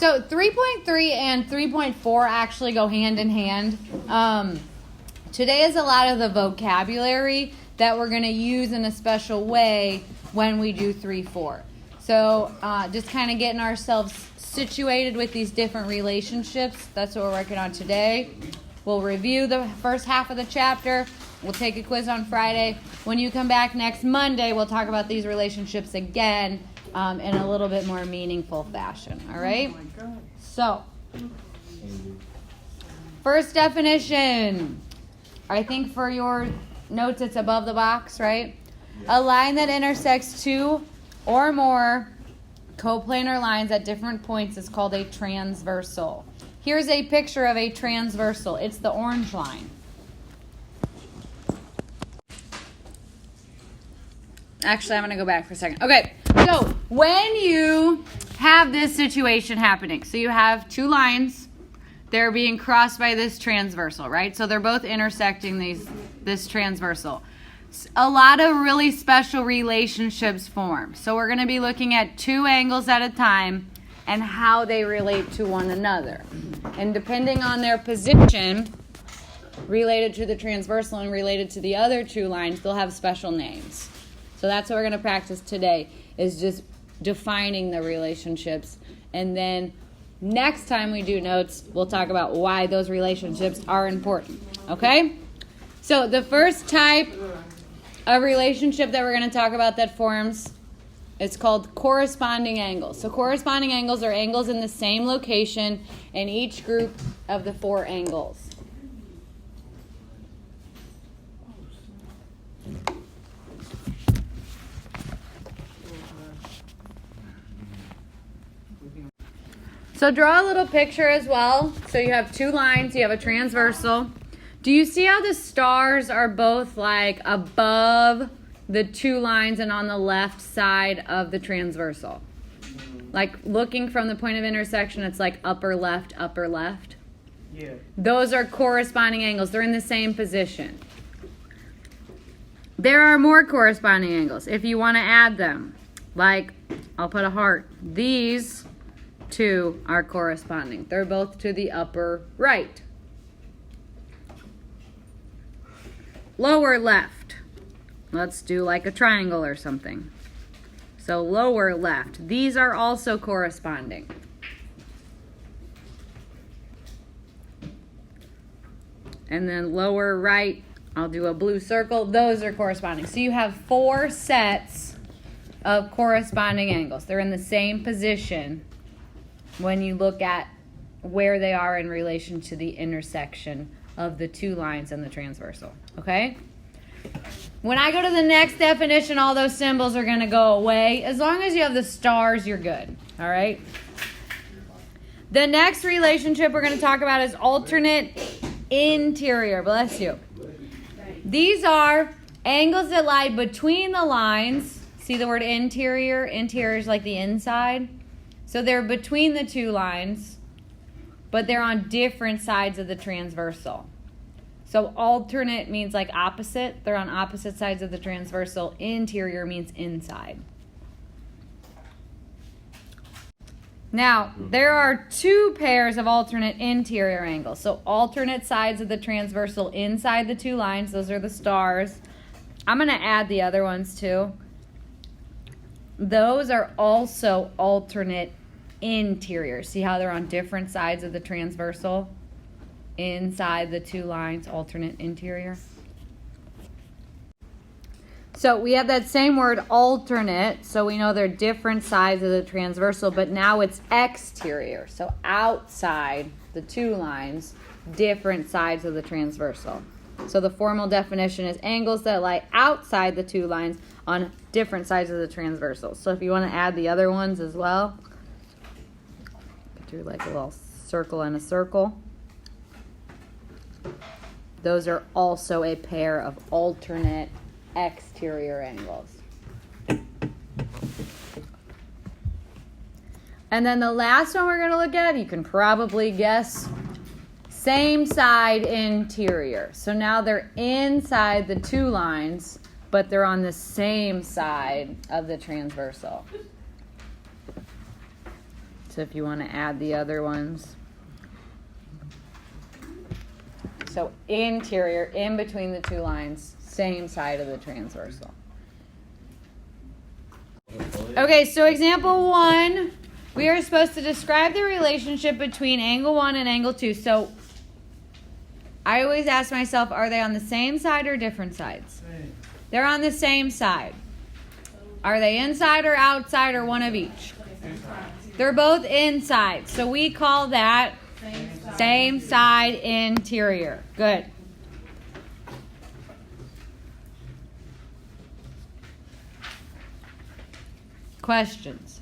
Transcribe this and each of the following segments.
So 3.3 and 3.4 actually go hand in hand. Today is a lot of the vocabulary that we're going to use in a special way when we do 3.4. So just kind of getting ourselves situated with these different relationships. That's what we're working on today. We'll review the first half of the chapter. We'll take a quiz on Friday. When you come back next Monday, we'll talk about these relationships again in a little bit more meaningful fashion. All right? So, first definition. I think for your notes it's above the box, right? A line that intersects two or more coplanar lines at different points is called a transversal. Here's a picture of a transversal. It's the orange line. Actually, I'm going to go back for a second. Okay, so when you have this situation happening, so you have two lines, they're being crossed by this transversal, right? So they're both intersecting this transversal. A lot of really special relationships form. So we're going to be looking at two angles at a time and how they relate to one another. And depending on their position, related to the transversal and related to the other two lines, they'll have special names. So that's what we're going to practice today, is just defining the relationships. And then next time we do notes, we'll talk about why those relationships are important. Okay? So the first type of relationship that we're going to talk about that forms, it's called corresponding angles. So corresponding angles are angles in the same location in each group of the four angles. So draw a little picture as well. So you have two lines, you have a transversal. Do you see how the stars are both like above the two lines and on the left side of the transversal? Like looking from the point of intersection, it's like upper left, upper left. Yeah. Those are corresponding angles. They're in the same position. There are more corresponding angles if you want to add them. Like, I'll put a heart. These two are corresponding. They're both to the upper right. Lower left. Let's do like a triangle or something. So lower left. These are also corresponding. And then lower right, I'll do a blue circle. Those are corresponding. So you have four sets of corresponding angles. They're in the same position when you look at where they are in relation to the intersection of the two lines and the transversal. Okay? When I go to the next definition, all those symbols are going to go away. As long as you have the stars, you're good. All right? The next relationship we're going to talk about is alternate interior. Bless you. These are angles that lie between the lines. See the word interior? Interior is like the inside. So they're between the two lines, but they're on different sides of the transversal. So alternate means like opposite. They're on opposite sides of the transversal. Interior means inside. Now, there are two pairs of alternate interior angles. So alternate sides of the transversal inside the two lines. Those are the stars. I'm going to add the other ones too. Those are also alternate interior. See how they're on different sides of the transversal? Inside the two lines, alternate interior. So we have that same word alternate, so we know they're different sides of the transversal, but now it's exterior. So outside the two lines, different sides of the transversal. So the formal definition is angles that lie outside the two lines on different sides of the transversal. So if you want to add the other ones as well, do like a little circle and a circle. Those are also a pair of alternate exterior angles. And then the last one we're going to look at, you can probably guess, same side interior. So now they're inside the two lines, but they're on the same side of the transversal. So if you want to add the other ones. So interior, in between the two lines, same side of the transversal. Okay, so example 1, we are supposed to describe the relationship between angle 1 and angle 2. So I always ask myself, are they on the same side or different sides? Same. They're on the same side. Are they inside or outside or one of each? They're both inside. So we call that same side interior. Good. Questions?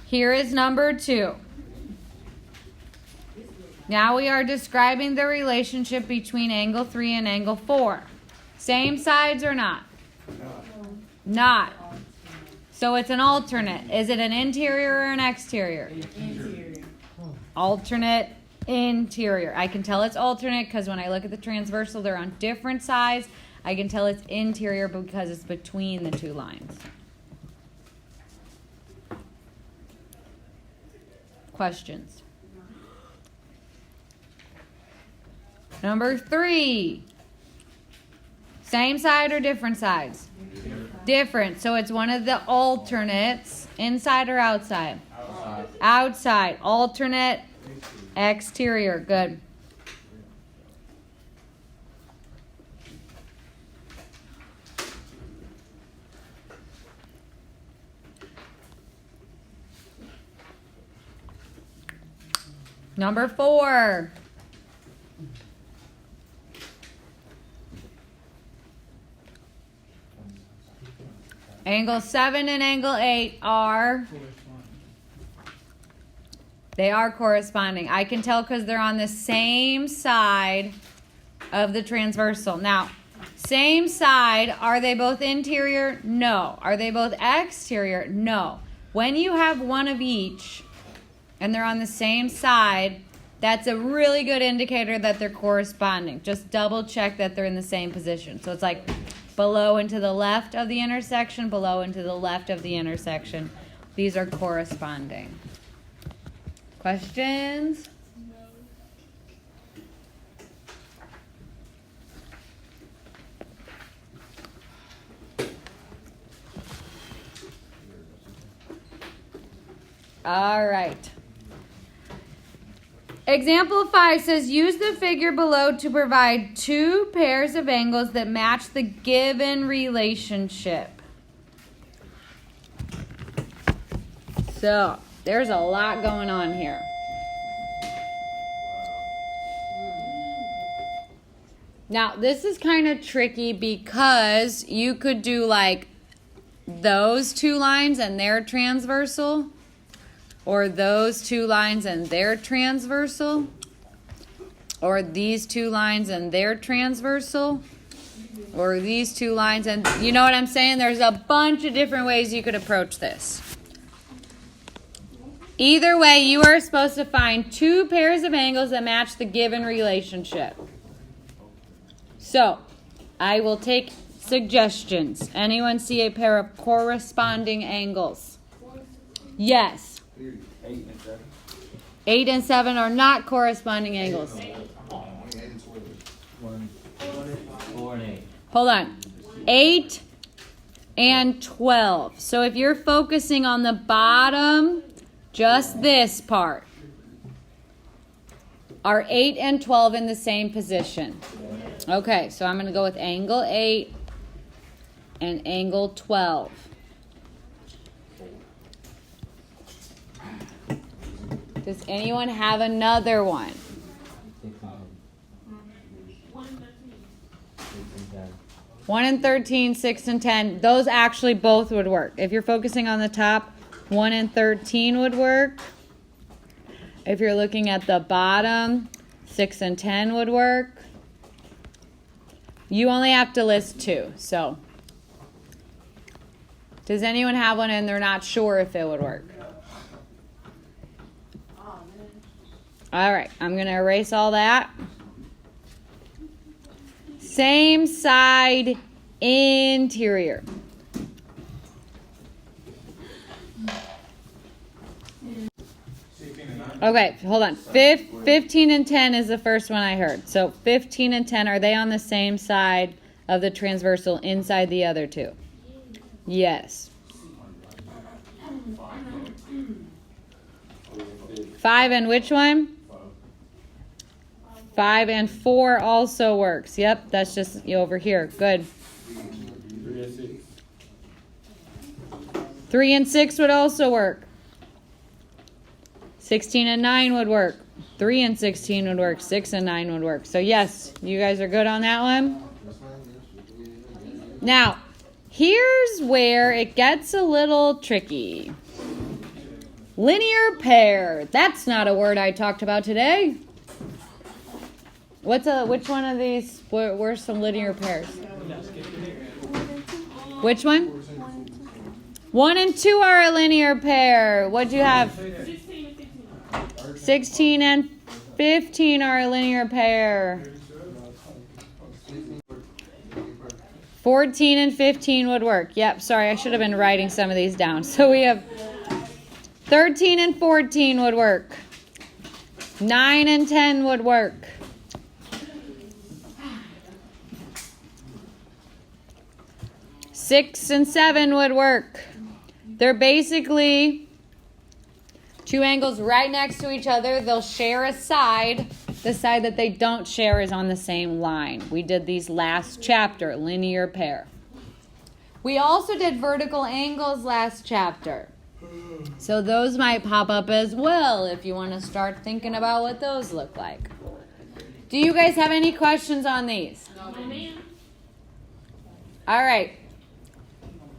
Here is number 2. Now we are describing the relationship between angle 3 and angle 4. Same sides or not? Not. So it's an alternate. Is it an interior or an exterior? Interior. Alternate interior. I can tell it's alternate because when I look at the transversal, they're on different sides. I can tell it's interior because it's between the two lines. Questions? Number 3. Same side or different sides? Different. So it's one of the alternates. Inside or outside? Outside. Outside. Alternate exterior. Good. Number 4. Angle 7 and angle 8 are, they are corresponding. I can tell because they're on the same side of the transversal. Now, same side, are they both interior? No. Are they both exterior? No. When you have one of each and they're on the same side, that's a really good indicator that they're corresponding. Just double check that they're in the same position. So it's like below and to the left of the intersection, below and to the left of the intersection. These are corresponding. Questions? All right. Example 5 says, use the figure below to provide 2 pairs of angles that match the given relationship. So, there's a lot going on here. Now, this is kind of tricky because you could do like those 2 lines and they're transversal, or those 2 lines and they're transversal, or these 2 lines and they're transversal, or these 2 lines and, you know what I'm saying? There's a bunch of different ways you could approach this. Either way, you are supposed to find 2 pairs of angles that match the given relationship. So, I will take suggestions. Anyone see a pair of corresponding angles? Yes. 8 and 7 are not corresponding angles. Hold on. 8 and 12. So if you're focusing on the bottom, just this part, are 8 and 12 in the same position? Okay, so I'm going to go with angle 8 and angle 12. Does anyone have another one? 1 and 13, 6 and 10. Those actually both would work. If you're focusing on the top, 1 and 13 would work. If you're looking at the bottom, 6 and 10 would work. You only have to list 2. So, does anyone have one and they're not sure if it would work? All right, I'm going to erase all that. Same side interior. Okay, hold on. 15 and 10 is the first one I heard. So 15 and 10, are they on the same side of the transversal inside the other two? Yes. 5 and which one? 5 and 4 also works. Yep, that's just over here. Good. 3 and 6 would also work. 16 and 9 would work. 3 and 16 would work. 6 and 9 would work. So yes, you guys are good on that one? Now, here's where it gets a little tricky. Linear pair. That's not a word I talked about today. Which one of these were some linear pairs? Which one? 1 and 2 are a linear pair. What'd you have? 16 and 15 are a linear pair. 14 and 15 would work. Yep, sorry, I should have been writing some of these down. So we have 13 and 14 would work. 9 and 10 would work. 6 and 7 would work. They're basically two angles right next to each other. They'll share a side. The side that they don't share is on the same line. We did these last chapter, linear pair. We also did vertical angles last chapter. So those might pop up as well if you want to start thinking about what those look like. Do you guys have any questions on these? No, ma'am. All right.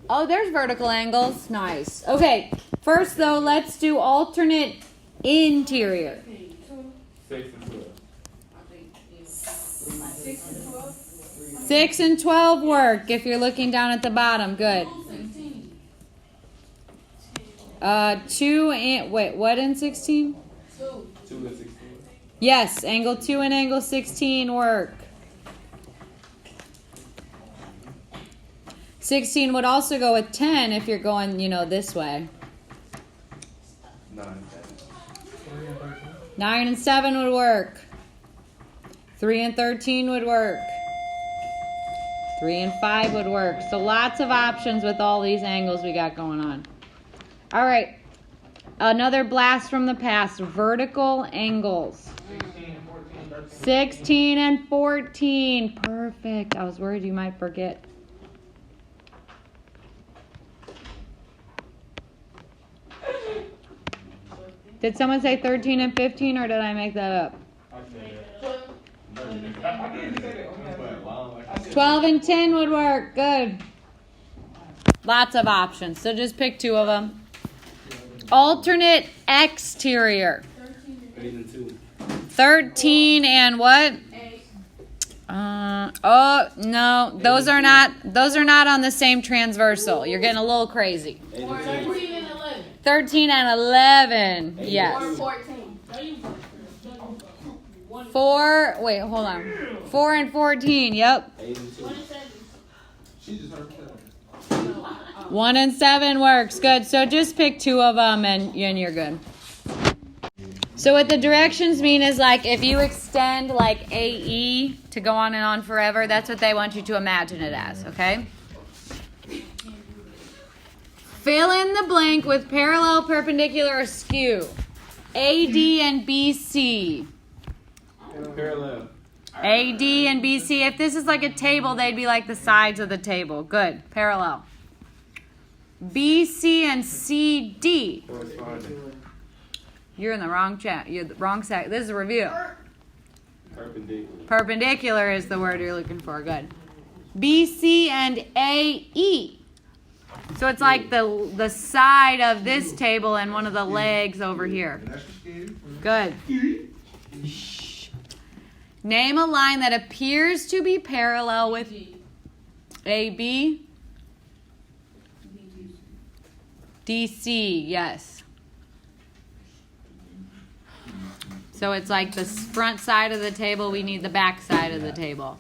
Oh, there's vertical angles. Nice. Okay. First, though, let's do alternate interior. 6 and 12. 6 and 12 work if you're looking down at the bottom. Good. 2 and... Wait, what in 16? 2 and 16. Yes, angle 2 and angle 16 work. 16 would also go with 10 if you're going, this way. 9 and 10. 9 and 7 would work. 3 and 13 would work. 3 and 5 would work. So lots of options with all these angles we got going on. All right. Another blast from the past. Vertical angles. 16 and 14. Perfect. I was worried you might forget. Did someone say 13 and 15 or did I make that up? 12 and 10 would work. Good. Lots of options. So just pick 2 of them. Alternate exterior. 8 and 2. 13 and what? 8. Oh no, those are not on the same transversal. You're getting a little crazy. 13 and 11. 13 and 11. Yes. 14. 4. Wait, hold on. 4 and 14. Yep. 8 and 2. 1 and 7 works. Good. So just pick 2 of them and you're good. So what the directions mean is like if you extend like AE to go on and on forever, that's what they want you to imagine it as, okay? Fill in the blank with parallel, perpendicular, or skew. AD and BC. Parallel. AD and BC. If this is like a table, they'd be like the sides of the table. Good. Parallel. BC and CD. Corresponding. You're in the wrong chat. You're the wrong side. This is a review. Perpendicular. Perpendicular is the word you're looking for. Good. BC and AE. So it's like the side of this table and one of the legs over here. Good. Shh. Name a line that appears to be parallel with AB. DC, yes. So it's like the front side of the table, we need the back side of the table.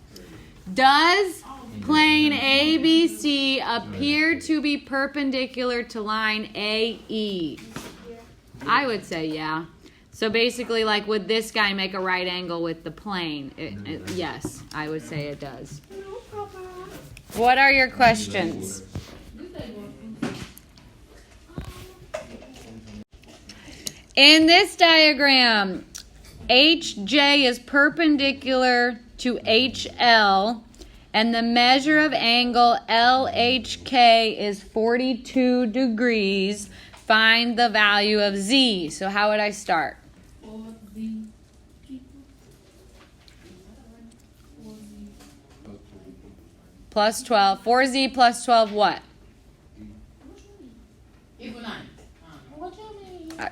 Does plane ABC appear to be perpendicular to line AE? I would say yeah. So basically, like, would this guy make a right angle with the plane? Yes, I would say it does. What are your questions? In this diagram, HJ is perpendicular to HL, and the measure of angle LHK is 42 degrees. Find the value of Z. So how would I start? Plus 12. 4Z plus 12 what?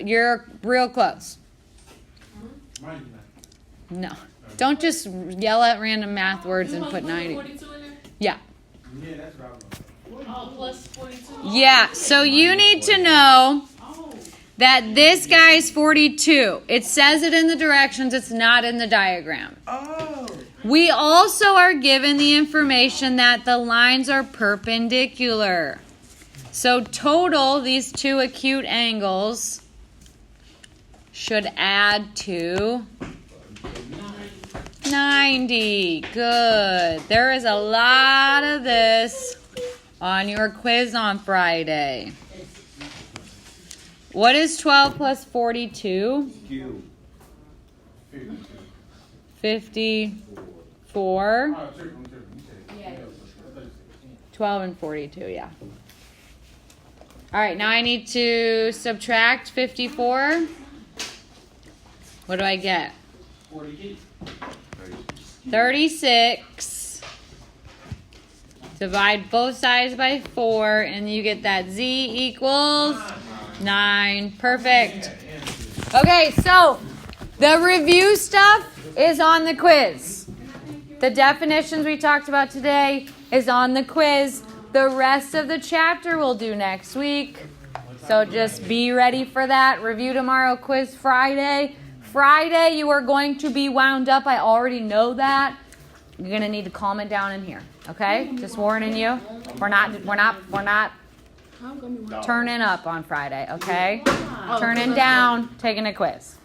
You're real close. No. Don't just yell at random math words and put 90. Yeah. Yeah, that's what I was. Oh, plus 42. Yeah, so you need to know that this guy is 42. It says it in the directions. It's not in the diagram. Oh. We also are given the information that the lines are perpendicular. So total, these two acute angles should add to 90. Good. There is a lot of this on your quiz on Friday. What is 12 plus 42? 54. 12 and 42, yeah. All right, now I need to subtract 54. What do I get? 36. Divide both sides by 4, and you get that Z equals 9. Perfect. Okay, so the review stuff is on the quiz. The definitions we talked about today is on the quiz. The rest of the chapter we'll do next week. So just be ready for that. Review tomorrow, quiz Friday. Friday, you are going to be wound up. I already know that. You're going to need to calm it down in here. Okay? Just warning you. We're not turning up on Friday, okay? Turning down, taking a quiz.